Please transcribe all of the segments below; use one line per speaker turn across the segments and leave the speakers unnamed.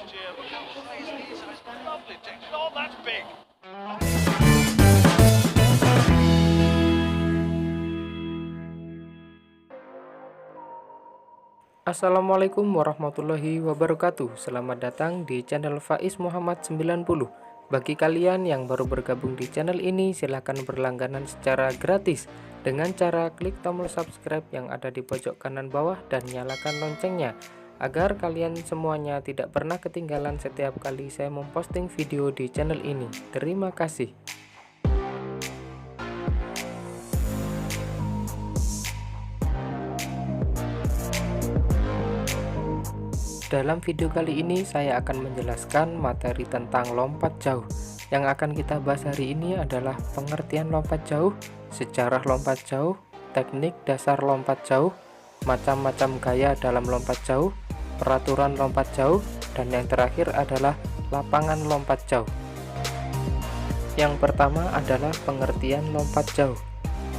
last year. Look how high his knees are. It's lovely technique. Oh, that's big.
Assalamualaikum warahmatullahi wabarakatuh. Selamat datang di channel Faiz Muhammad 90. Bagi kalian yang baru bergabung di channel ini, silahkan berlangganan secara gratis dengan cara klik tombol subscribe yang ada di pojok kanan bawah dan nyalakan loncengnya agar kalian semuanya tidak pernah ketinggalan setiap kali saya memposting video di channel ini. Terima kasih. Dalam video kali ini saya akan menjelaskan materi tentang lompat jauh. Yang akan kita bahas hari ini adalah pengertian lompat jauh, sejarah lompat jauh, teknik dasar lompat jauh, macam-macam gaya dalam lompat jauh, peraturan lompat jauh, dan yang terakhir adalah lapangan lompat jauh. Yang pertama adalah pengertian lompat jauh.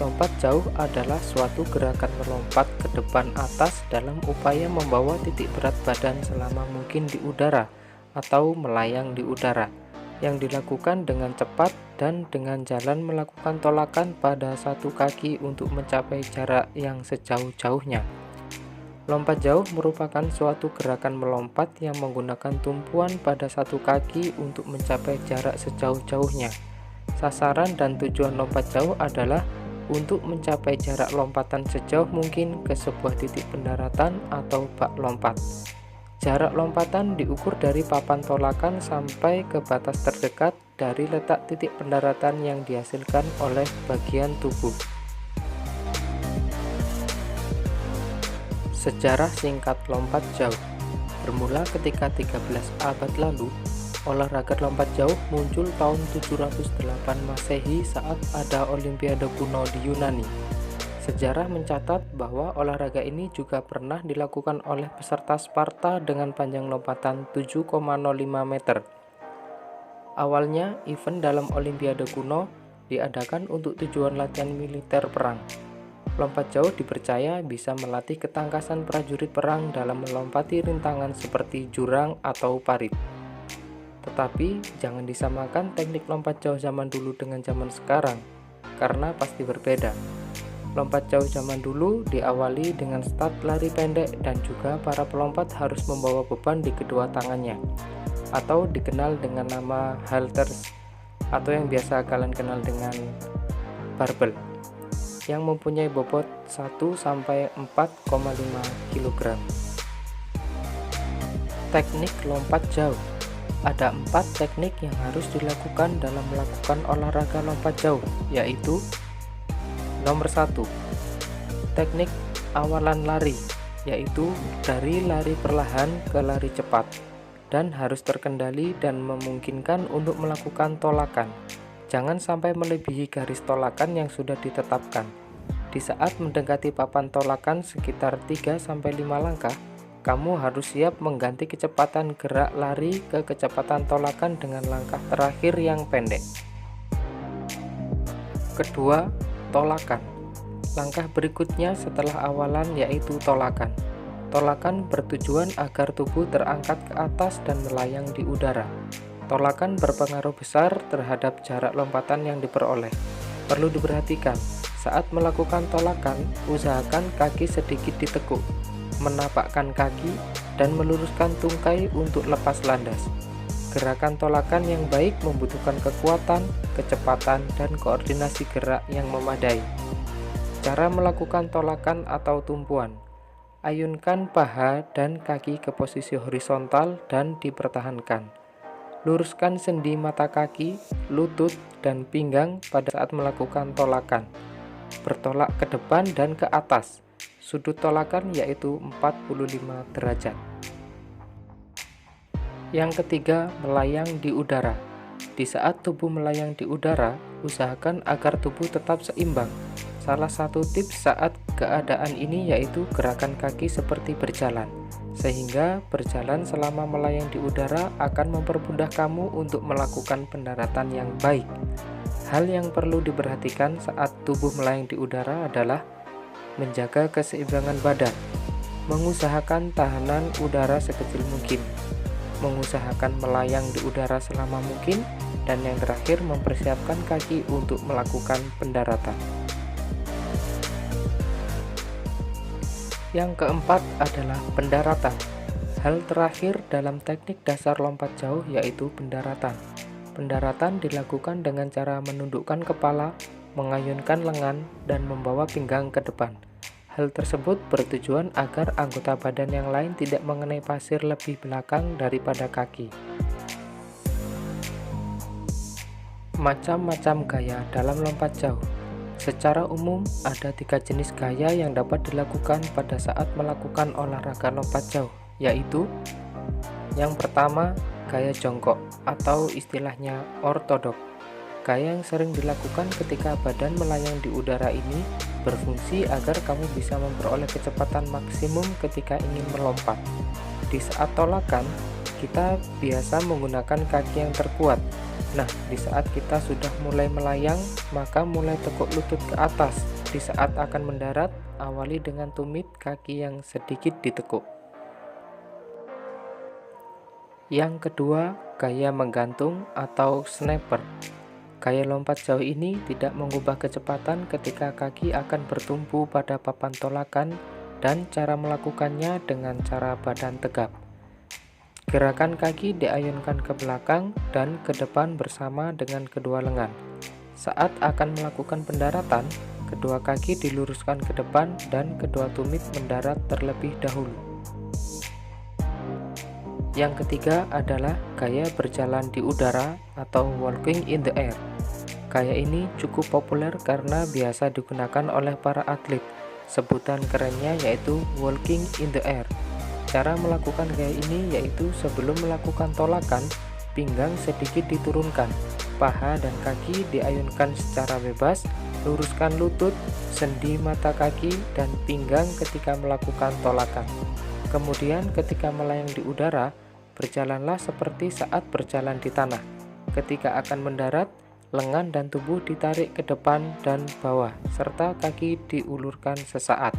Lompat jauh adalah suatu gerakan melompat ke depan atas dalam upaya membawa titik berat badan selama mungkin di udara atau melayang di udara, yang dilakukan dengan cepat dan dengan jalan melakukan tolakan pada satu kaki untuk mencapai jarak yang sejauh-jauhnya. Lompat jauh merupakan suatu gerakan melompat yang menggunakan tumpuan pada satu kaki untuk mencapai jarak sejauh-jauhnya. Sasaran dan tujuan lompat jauh adalah untuk mencapai jarak lompatan sejauh mungkin ke sebuah titik pendaratan atau bak lompat. Jarak lompatan diukur dari papan tolakan sampai ke batas terdekat dari letak titik pendaratan yang dihasilkan oleh bagian tubuh. Sejarah singkat lompat jauh bermula ketika 13 abad lalu. Olahraga lompat jauh muncul tahun 708 Masehi saat ada Olimpiade kuno di Yunani. Sejarah mencatat bahwa olahraga ini juga pernah dilakukan oleh peserta Sparta dengan panjang lompatan 7,05 meter. Awalnya, event dalam Olimpiade kuno diadakan untuk tujuan latihan militer perang. Lompat jauh dipercaya bisa melatih ketangkasan prajurit perang dalam melompati rintangan seperti jurang atau parit. Tetapi jangan disamakan teknik lompat jauh zaman dulu dengan zaman sekarang, karena pasti berbeda. Lompat jauh zaman dulu diawali dengan start lari pendek dan juga para pelompat harus membawa beban di kedua tangannya, atau dikenal dengan nama halters, atau yang biasa kalian kenal dengan barbel, yang mempunyai bobot 1-4,5 kg. Teknik lompat jauh. Ada 4 teknik yang harus dilakukan dalam melakukan olahraga lompat jauh, yaitu nomor 1, teknik awalan lari, yaitu dari lari perlahan ke lari cepat, dan harus terkendali dan memungkinkan untuk melakukan tolakan. Jangan sampai melebihi garis tolakan yang sudah ditetapkan. Di saat mendekati papan tolakan sekitar 3-5 langkah, kamu harus siap mengganti kecepatan gerak lari ke kecepatan tolakan dengan langkah terakhir yang pendek. Kedua, tolakan. Langkah berikutnya setelah awalan yaitu tolakan. Tolakan bertujuan agar tubuh terangkat ke atas dan melayang di udara. Tolakan berpengaruh besar terhadap jarak lompatan yang diperoleh. Perlu diperhatikan, saat melakukan tolakan, usahakan kaki sedikit ditekuk, menapakkan kaki, dan meluruskan tungkai untuk lepas landas. Gerakan tolakan yang baik membutuhkan kekuatan, kecepatan, dan koordinasi gerak yang memadai. Cara melakukan tolakan atau tumpuan. Ayunkan paha dan kaki ke posisi horizontal dan dipertahankan. Luruskan sendi mata kaki, lutut, dan pinggang pada saat melakukan tolakan. Bertolak ke depan dan ke atas. Sudut tolakan yaitu 45 derajat. Yang ketiga, melayang di udara. Di saat tubuh melayang di udara, usahakan agar tubuh tetap seimbang. Salah satu tips saat keadaan ini yaitu gerakan kaki seperti berjalan, sehingga berjalan selama melayang di udara akan mempermudah kamu untuk melakukan pendaratan yang baik. Hal yang perlu diperhatikan saat tubuh melayang di udara adalah menjaga keseimbangan badan, mengusahakan tahanan udara sekecil mungkin, mengusahakan melayang di udara selama mungkin, dan yang terakhir mempersiapkan kaki untuk melakukan pendaratan. Yang keempat adalah pendaratan. Hal terakhir dalam teknik dasar lompat jauh yaitu pendaratan. Pendaratan dilakukan dengan cara menundukkan kepala, mengayunkan lengan, dan membawa pinggang ke depan. Hal tersebut bertujuan agar anggota badan yang lain tidak mengenai pasir lebih belakang daripada kaki. Macam-macam gaya dalam lompat jauh. Secara umum, ada 3 jenis gaya yang dapat dilakukan pada saat melakukan olahraga lompat jauh, yaitu yang pertama, gaya jongkok atau istilahnya ortodok. Gaya yang sering dilakukan ketika badan melayang di udara ini berfungsi agar kamu bisa memperoleh kecepatan maksimum ketika ingin melompat. Di saat tolakan, kita biasa menggunakan kaki yang terkuat. Nah, di saat kita sudah mulai melayang, maka mulai tekuk lutut ke atas. Di saat akan mendarat, awali dengan tumit kaki yang sedikit ditekuk. Yang kedua, gaya menggantung atau snapper. Gaya lompat jauh ini tidak mengubah kecepatan ketika kaki akan bertumpu pada papan tolakan, dan cara melakukannya dengan cara badan tegap. Gerakan kaki diayunkan ke belakang dan ke depan bersama dengan kedua lengan. Saat akan melakukan pendaratan, kedua kaki diluruskan ke depan dan kedua tumit mendarat terlebih dahulu. Yang ketiga adalah gaya berjalan di udara atau walking in the air. Gaya ini cukup populer karena biasa digunakan oleh para atlet. Sebutan kerennya yaitu walking in the air. Cara melakukan gaya ini yaitu sebelum melakukan tolakan, pinggang sedikit diturunkan, paha dan kaki diayunkan secara bebas, luruskan lutut, sendi mata kaki, dan pinggang ketika melakukan tolakan. Kemudian ketika melayang di udara, berjalanlah seperti saat berjalan di tanah. Ketika akan mendarat, lengan dan tubuh ditarik ke depan dan bawah, serta kaki diulurkan sesaat.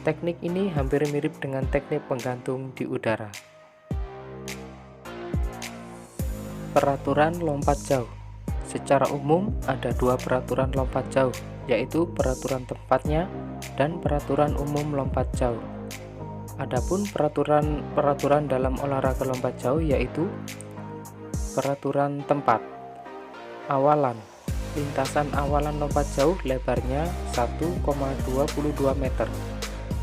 Teknik ini hampir mirip dengan teknik penggantung di udara. Peraturan lompat jauh. Secara umum, ada 2 peraturan lompat jauh, yaitu peraturan tempatnya dan peraturan umum lompat jauh. Adapun peraturan dalam olahraga lompat jauh yaitu peraturan tempat. Awalan. Lintasan awalan lompat jauh lebarnya 1,22 meter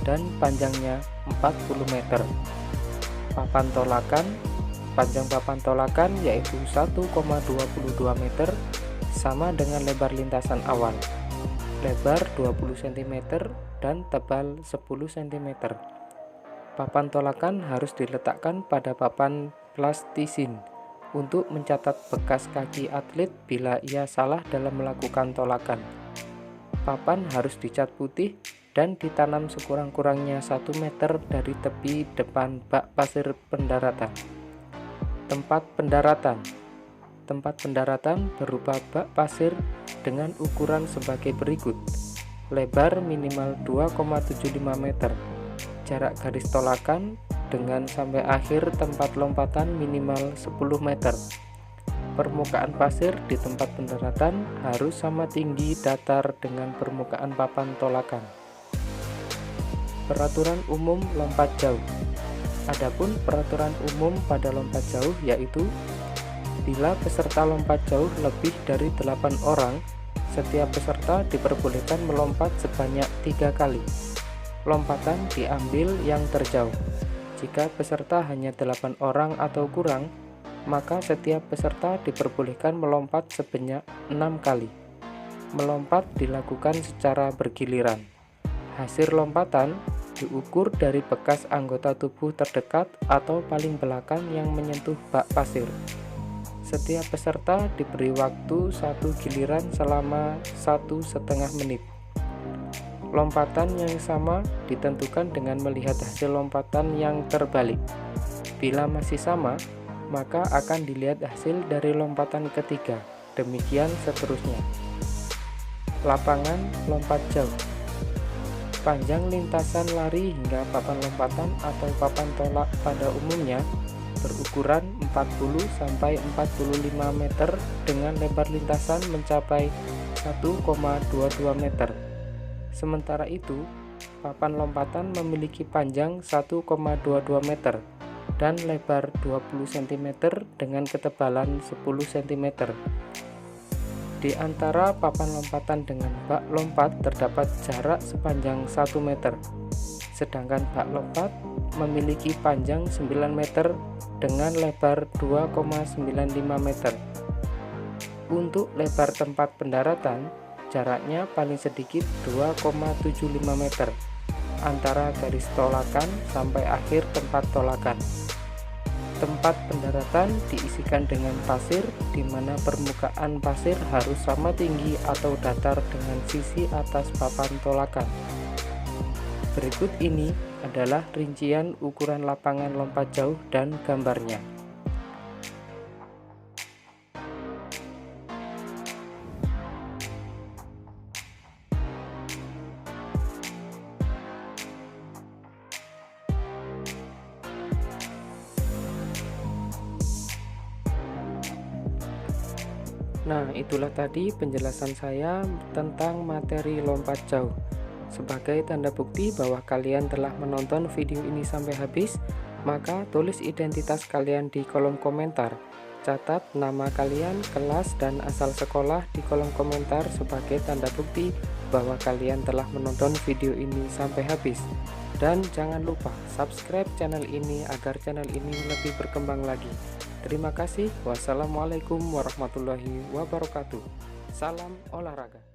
dan panjangnya 40 meter. Papan tolakan. Panjang papan tolakan yaitu 1,22 meter sama dengan lebar lintasan awal. Lebar 20 cm dan tebal 10 cm. Papan tolakan harus diletakkan pada papan plastisin untuk mencatat bekas kaki atlet bila ia salah dalam melakukan tolakan. Papan harus dicat putih dan ditanam sekurang-kurangnya 1 meter dari tepi depan bak pasir pendaratan. Tempat pendaratan. Tempat pendaratan berupa bak pasir dengan ukuran sebagai berikut. Lebar minimal 2,75 meter. Jarak garis tolakan dengan sampai akhir tempat lompatan minimal 10 meter. Permukaan pasir di tempat pendaratan harus sama tinggi datar dengan permukaan papan tolakan. Peraturan umum lompat jauh. Adapun peraturan umum pada lompat jauh yaitu bila peserta lompat jauh lebih dari 8 orang, setiap peserta diperbolehkan melompat sebanyak 3 kali. Lompatan diambil yang terjauh. Jika peserta hanya 8 orang atau kurang, maka setiap peserta diperbolehkan melompat sebanyak 6 kali. Melompat dilakukan secara bergiliran. Hasil lompatan diukur dari bekas anggota tubuh terdekat atau paling belakang yang menyentuh bak pasir. Setiap peserta diberi waktu 1 giliran selama 1,5 menit. Lompatan yang sama ditentukan dengan melihat hasil lompatan yang terbalik. Bila masih sama, maka akan dilihat hasil dari lompatan ketiga. Demikian seterusnya. Lapangan lompat jauh. Panjang lintasan lari hingga papan lompatan atau papan tolak pada umumnya berukuran 40 sampai 45 meter dengan lebar lintasan mencapai 1,22 meter. Sementara itu, papan lompatan memiliki panjang 1,22 meter dan lebar 20 cm dengan ketebalan 10 cm. Di antara papan lompatan dengan bak lompat terdapat jarak sepanjang 1 meter, sedangkan bak lompat memiliki panjang 9 meter dengan lebar 2,95 meter. Untuk lebar tempat pendaratan, jaraknya paling sedikit 2,75 meter antara garis tolakan sampai akhir tempat tolakan. Tempat pendaratan diisikan dengan pasir, di mana permukaan pasir harus sama tinggi atau datar dengan sisi atas papan tolakan. Berikut ini adalah rincian ukuran lapangan lompat jauh dan gambarnya. Nah, itulah tadi penjelasan saya tentang materi lompat jauh. Sebagai tanda bukti bahwa kalian telah menonton video ini sampai habis, maka tulis identitas kalian di kolom komentar. Catat nama kalian, kelas, dan asal sekolah di kolom komentar sebagai tanda bukti bahwa kalian telah menonton video ini sampai habis. Dan jangan lupa subscribe channel ini agar channel ini lebih berkembang lagi. Terima kasih. Wassalamualaikum warahmatullahi wabarakatuh. Salam olahraga.